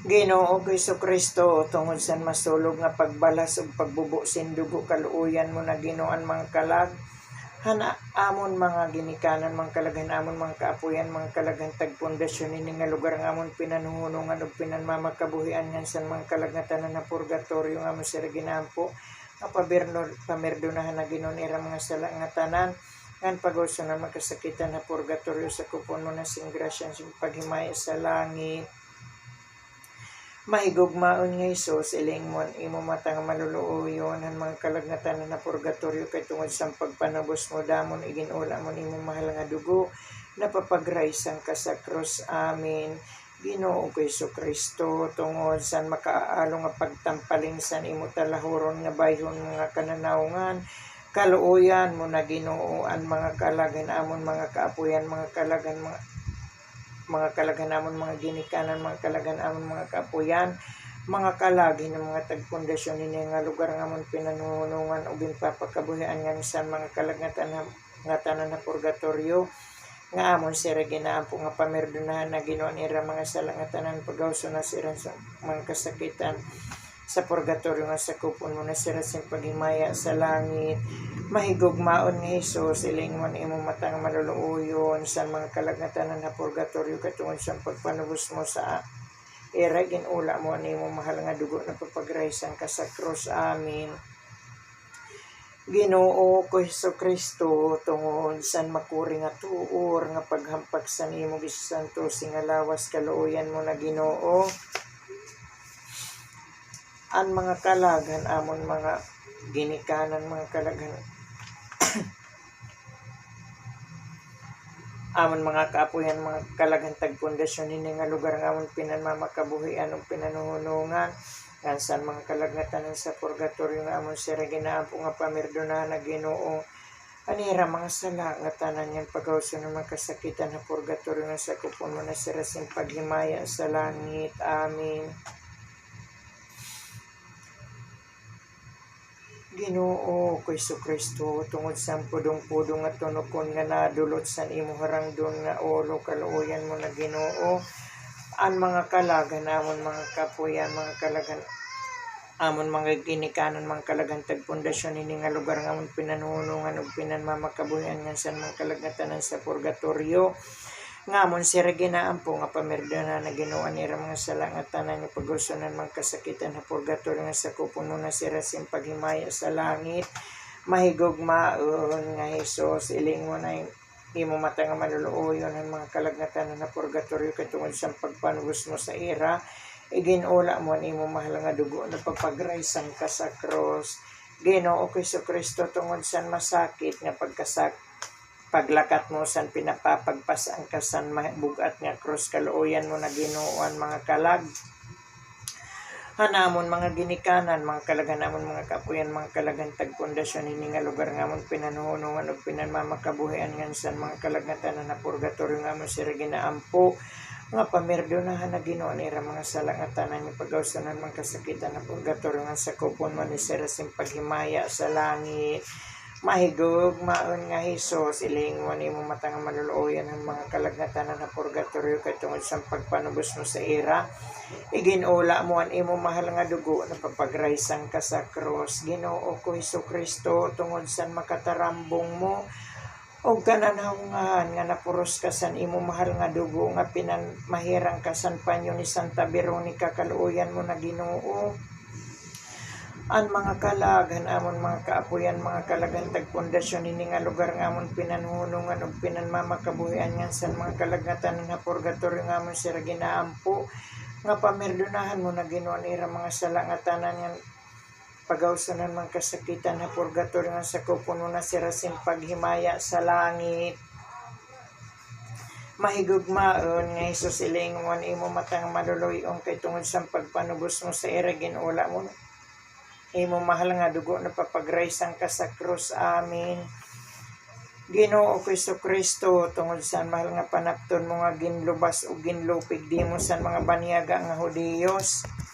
Ginoo Jesucristo, tungod sa masulog nga pagbalas ug pagbubo sin dugo kaluoyan mo na Ginoon mga kalag, hana amon mga ginikanan mga kalaghan amon mga kaapuyan mga kalaghan tagpundasyon ini nga lugar nga amon pinanuhunungan ug pinanmamakabuhian ngan sa mga kalagngatanan na purgatorio nga amon sira ginampo nga pamerdonahan na Ginoon ira mga sala nga tanan ngan pag-uso na magkasakitan na purgatorio sa kupon mo na sing grasya sing paghimaya sa langit. Mahigugmaon nga Hesus, iling mo imo matang maluluoyon ang mga kalagngatan na purgatorio kay tungod sa pagpanabos mo damon iginula mo imo mahal nga dugo na papagraysan ka sa cross amin. Ginoo Jesucristo, tungod sa makaaalo nga pagtampaling san imo talahuron nga bayhon mga kananawngan kaluoyan mo na Ginoo ang mga kalaghan amon mga kaapuyan mga kalaghan mga kalaghan namon mga ginikanan mga kalaghan amon mga kaapuyan mga kalagi ng mga tagpundasyon ini nga lugar nga amon pinanuhunungan ug ginpapakabuhian nga sa mga kalagngatan nga tanan na purgatorio nga amon sira ginaampo nga pamerdonahan na Ginoon ira mga sala nga tanan pagawso na sira sa mga kasakitan sa purgatorio nga sakupon mo na sira sing paghimaya sa langit. Mahigugmaon nga Hesus, iling mo imo matang maluluoyon sa mga kalagngatan na purgatorio katungod sa pagpanubos mo sa era ginula mo nimo mahal nga dugo na papagraysan ka sa cross amin. Ginoo Jesucristo, tungod sa makuri nga tuor nga paghampag sa nimo gisanto sing lawas kaluoyan mo na Ginoo ang mga kalaghan amon mga ginikanan mga kalaghan amon mga kaapuyan mga kalaghan tagpundasyon ini nga lugar nga amon pinanmamakabuhian ug pinanuhunungan ngan sa mga kalagngatan sa purgatorio nga amon sira ginaampo nga pamerdonahan na Ginoo anira mga sala nga tanan yan pagawso ng mga kasakitan na purgatorio nga sa kupon mo na sira sing paghimaya sa langit. Amin. Ginoo Jesucristo, tungod sa pudong-pudong nga tunokon nga nadulot sa imo harangdon nga ulo kaluoyan mo na Ginoo ang mga kalaghan amon mga kapuyan mga kalaghan amon mga ginikanan mga kalaghan tagpundasyon ini nga lugar nga amon pinanuhunungan ug pinanmamakabuhian nga sa mga kalagngatanan sa purgatorio nga amon sira ginaampo nga pamerdonahan na Ginoo ira mga sala nga tanan nga pagulsonan mga kasakitan na purgatorio nga sakupon mo na sira sing paghimaya sa langit. Mahigugmaon nga Hesus, iling mo na imo matang nga maluluoyon ang mga kalagngatan na purgatorio katungod sa pagpanubos mo sa ira iginula mo imo mahal nga dugo na papagraysan ka sa cross. Ginoo Jesucristo, tungod sa masakit nga paglakat mo san pinapapagpasan ka san bugat nga cross kaluoyan mo na Ginoo ang mga kalag hanamon mga ginikanan mga kalaghan namon mga kapuyan mga kalaghan tagpundasyon ini nga lugar nga amon pinanuhunungan ug pinanmamakabuhian ngan sa mga kalagngatan na purgatorio nga amon sira ginaampo nga pamerdonahan na Ginoo ira mga sala nga tanan nga pagawsanan mga kasakitan na purgatorio nga sakupon man ni sira sing paghimaya sa langit. Mahigugmaon nga Hesus, iling mo nimo matang maluluoyan ang mga kalagngatan na purgatorio kay tungod sa pagpanubos mo sa ira iginula mo ang imo mahal nga dugo na papagraysan ka sa cross. Ginoo Jesucristo, tungod sa makatarambong mo og kananahungan nga napuros ka san imo mahal nga dugo nga pinanmahirang ka san panyo ni Santa Veronica kaluoyan mo na Ginoo ang mga kalaghan amon mga kaapuyan mga kalaghan tagpundasyon ini nga lugar nga amon pinanuhunungan ug pinanmamakabuhian nga sa mga kalagngatan na purgatorio nga amon sira ginaampo nga pamerdonahan mo na Ginoo ira mga sala nga tanan nga pagawsanan mga kasakitan na purgatorio nga sakupon mo na sira sing paghimaya sa langit. Mahigugmaon nga Hesus, iling mo imo matang maluluyon kay tungod sa pagpanubos mo sa ira ginula mo imo mahal nga dugo na papagraysang ka sa krus amin. Ginoo Kristo Kristo, tungod sa mahal nga panapton mo nga ginlubas o ginlupig di mo sa mga banyaga nga Hudiyos.